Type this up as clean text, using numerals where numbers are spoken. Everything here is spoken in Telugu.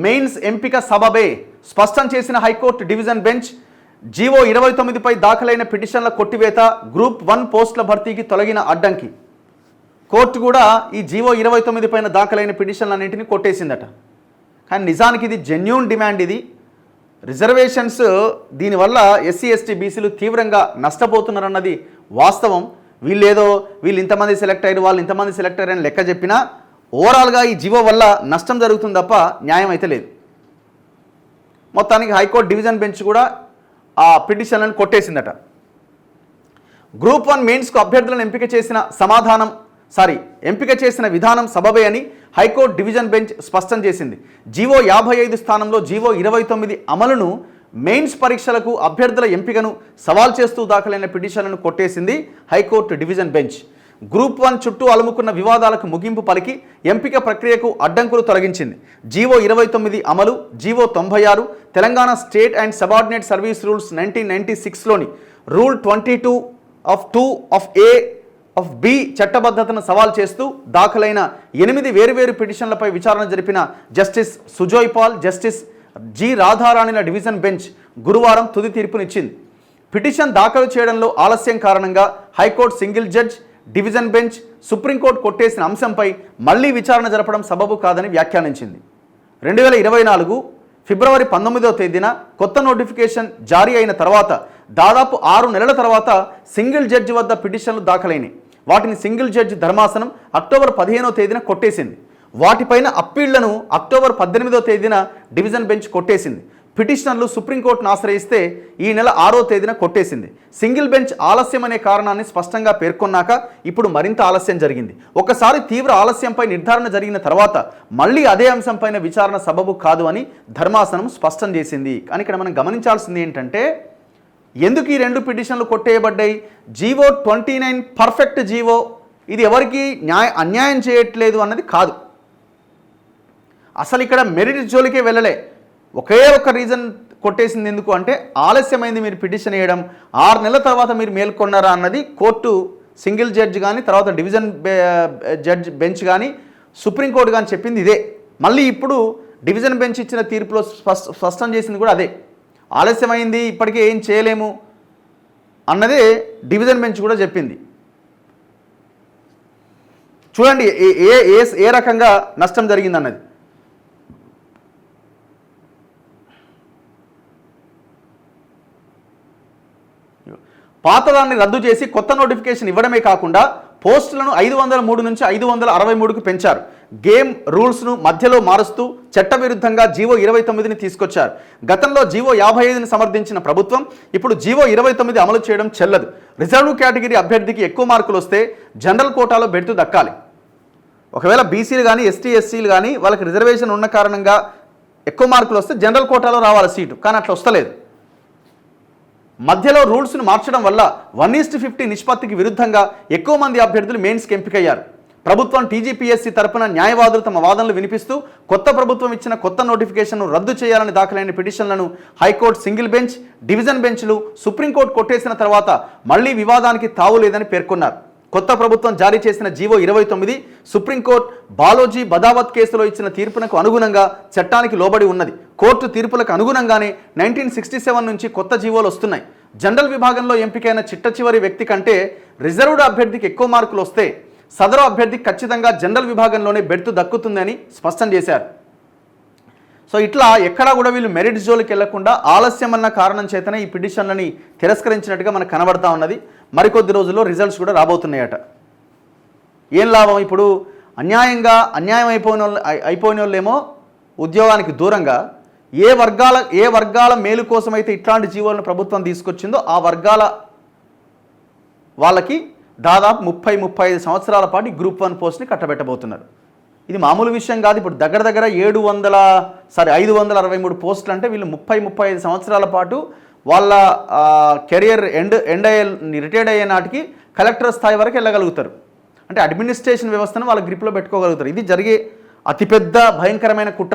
మెయిన్స్ ఎంపిక సబబే స్పష్టం చేసిన హైకోర్టు డివిజన్ బెంచ్. జీవో 29పై దాఖలైన పిటిషన్ల కొట్టివేత, గ్రూప్ 1 పోస్టుల భర్తీకి తొలగిన అడ్డంకి. కోర్టు కూడా ఈ జీవో 29 పైన దాఖలైన పిటిషన్లన్నింటినీ కొట్టేసిందట. కానీ నిజానికి ఇది జెన్యూన్ డిమాండ్. ఇది రిజర్వేషన్స్, దీనివల్ల ఎస్సీ ఎస్టీ బీసీలు తీవ్రంగా నష్టపోతున్నారన్నది వాస్తవం. వీళ్ళు ఇంతమంది సెలెక్ట్ అయ్యారు, వాళ్ళు ఇంతమంది సెలెక్ట్ అయ్యారని లెక్క చెప్పినా ఓవరాల్గా ఈ జీవో వల్ల నష్టం జరుగుతుంది తప్ప న్యాయం అయితే లేదు. మొత్తానికి హైకోర్టు డివిజన్ బెంచ్ కూడా ఆ పిటిషన్లను కొట్టేసిందట. గ్రూప్ 1 మెయిన్స్కు అభ్యర్థులను ఎంపిక చేసిన విధానం సబబే అని హైకోర్టు డివిజన్ బెంచ్ స్పష్టం చేసింది. జీవో 55 స్థానంలో జీవో 29 అమలును, మెయిన్స్ పరీక్షలకు అభ్యర్థుల ఎంపికను సవాల్ చేస్తూ దాఖలైన పిటిషన్లను కొట్టేసింది హైకోర్టు డివిజన్ బెంచ్. గ్రూప్ 1 చుట్టూ అలుముకున్న వివాదాలకు ముగింపు పలికి ఎంపిక ప్రక్రియకు అడ్డంకులు తొలగించింది. జీవో 29 అమలు, GO 96, Telangana state and subordinate service rules 1996లోని rule 22 of 2 of A of B చట్టబద్ధతను సవాల్ చేస్తూ దాఖలైన 8 వేరువేరు పిటిషన్లపై విచారణ జరిపిన justice Sujoy Paul, justice G రాధారాణిల డివిజన్ బెంచ్ గురువారం తుది తీర్పునిచ్చింది. పిటిషన్ దాఖలు చేయడంలో ఆలస్యం కారణంగా high court single judge, division bench supreme court కొట్టేసిన అంశంపై మళ్లీ విచారణ జరపడం సబబు కాదని వ్యాఖ్యానించింది. 2024 ఫిబ్రవరి 19వ తేదీన కొత్త నోటిఫికేషన్ జారీ అయిన తర్వాత దాదాపు 6 నెలల తర్వాత సింగిల్ జడ్జి వద్ద పిటిషన్లు దాఖలైనవి. వాటిని సింగిల్ జడ్జి ధర్మాసనం అక్టోబర్ 15వ తేదీన కొట్టేసింది. వాటిపైన అప్పీళ్లను అక్టోబర్ 18వ తేదీన డివిజన్ బెంచ్ కొట్టేసింది. పిటిషనర్లు సుప్రీంకోర్టును ఆశ్రయిస్తే ఈ నెల 6వ తేదీన కొట్టేసింది. సింగిల్ బెంచ్ ఆలస్యం అనే కారణాన్ని స్పష్టంగా పేర్కొన్నాక ఇప్పుడు మరింత ఆలస్యం జరిగింది. ఒకసారి తీవ్ర ఆలస్యంపై నిర్ధారణ జరిగిన తర్వాత మళ్ళీ అదే అంశంపైన విచారణ సబబు కాదు అని ధర్మాసనం స్పష్టం చేసింది. కానీ ఇక్కడ మనం గమనించాల్సింది ఏంటంటే, ఎందుకు ఈ 2 పిటిషన్లు కొట్టేయబడ్డాయి? జీవో 29 పర్ఫెక్ట్ జీవో, ఇది ఎవరికి అన్యాయం చేయట్లేదు అన్నది కాదు. అసలు ఇక్కడ మెరిట్ జోలికే వెళ్ళలే. ఒకే ఒక రీజన్ కొట్టేసింది. ఎందుకు అంటే ఆలస్యమైంది మీరు పిటిషన్ వేయడం, 6 నెలల తర్వాత మీరు మేల్కొన్నారా అన్నది కోర్టు సింగిల్ జడ్జి కానీ, తర్వాత డివిజన్ జడ్జ్ బెంచ్ కానీ, సుప్రీంకోర్టు కానీ చెప్పింది ఇదే. మళ్ళీ ఇప్పుడు డివిజన్ బెంచ్ ఇచ్చిన తీర్పులో స్పష్టం చేసింది కూడా అదే. ఆలస్యమైంది, ఇప్పటికే ఏం చేయలేము అన్నదే డివిజన్ బెంచ్ కూడా చెప్పింది. చూడండి ఏ రకంగా నష్టం జరిగింది అన్నది. పాతదాన్ని రద్దు చేసి కొత్త నోటిఫికేషన్ ఇవ్వడమే కాకుండా పోస్టులను 503 నుంచి 563కు పెంచారు. గేమ్ రూల్స్ను మధ్యలో మారుస్తూ చట్టవిరుద్ధంగా జీవో 29ని తీసుకొచ్చారు. గతంలో జీవో 55ని సమర్థించిన ప్రభుత్వం ఇప్పుడు జీవో 29 అమలు చేయడం చెల్లదు. రిజర్వ్ కేటగిరీ అభ్యర్థికి ఎక్కువ మార్కులు వస్తే జనరల్ కోటాలో బెర్తు దక్కాలి. ఒకవేళ బీసీలు కానీ, ఎస్టీ ఎస్సీలు కానీ వాళ్ళకి రిజర్వేషన్ ఉన్న కారణంగా ఎక్కువ మార్కులు వస్తే జనరల్ కోటాలో రావాలి సీటు, కానీ అట్లా వస్తలేదు. మధ్యలో రూల్స్ను మార్చడం వల్ల 1:50 నిష్పత్తికి విరుద్ధంగా ఎక్కువ మంది అభ్యర్థులు మెయిన్స్కి ఎంపికయ్యారు. ప్రభుత్వం టీజీపీఎస్సీ తరపున న్యాయవాదులు తమ వాదనలు వినిపిస్తూ కొత్త ప్రభుత్వం ఇచ్చిన కొత్త నోటిఫికేషన్ను రద్దు చేయాలని దాఖలైన పిటిషన్లను హైకోర్టు సింగిల్ బెంచ్, డివిజన్ బెంచ్లు సుప్రీంకోర్టు కొట్టేసిన తర్వాత మళ్లీ వివాదానికి తావు లేదని పేర్కొన్నారు. కొత్త ప్రభుత్వం జారీ చేసిన జీవో 29 సుప్రీంకోర్టు బాలోజీ బదావత్ కేసులో ఇచ్చిన తీర్పునకు అనుగుణంగా చట్టానికి లోబడి ఉన్నది. కోర్టు తీర్పులకు అనుగుణంగానే 1967 నుంచి కొత్త జీవోలు వస్తున్నాయి. జనరల్ విభాగంలో ఎంపికైన చిట్ట చివరి వ్యక్తి కంటే రిజర్వ్డ్ అభ్యర్థికి ఎక్కువ మార్కులు వస్తే సదరు అభ్యర్థికి ఖచ్చితంగా జనరల్ విభాగంలోనే బెర్తు దక్కుతుందని స్పష్టం చేశారు. సో ఇట్లా ఎక్కడా కూడా వీళ్ళు మెరిట్ జోలికి వెళ్లకుండా ఆలస్యం అన్న కారణం చేతనే ఈ పిటిషన్లని తిరస్కరించినట్టుగా మనకు కనబడతా ఉన్నది. మరికొద్ది రోజుల్లో రిజల్ట్స్ కూడా రాబోతున్నాయట. ఏం లాభం? ఇప్పుడు అన్యాయం అయిపోయిన వాళ్ళేమో ఉద్యోగానికి దూరంగా ఏ వర్గాల మేలు కోసమైతే ఇట్లాంటి జీవోలను ప్రభుత్వం తీసుకొచ్చిందో ఆ వర్గాల వాళ్ళకి దాదాపు 30-35 సంవత్సరాల పాటు గ్రూప్ 1 పోస్ట్ని కట్టబెట్టబోతున్నారు. ఇది మామూలు విషయం కాదు. ఇప్పుడు దగ్గర 563 పోస్టులు అంటే వీళ్ళు 30-35 సంవత్సరాల పాటు వాళ్ళ కెరియర్ రిటైర్డ్ అయ్యే నాటికి కలెక్టర్ స్థాయి వరకు వెళ్ళగలుగుతారు. అంటే అడ్మినిస్ట్రేషన్ వ్యవస్థను వాళ్ళ గ్రిప్లో పెట్టుకోగలుగుతారు. ఇది జరిగే అతిపెద్ద భయంకరమైన కుట్ర.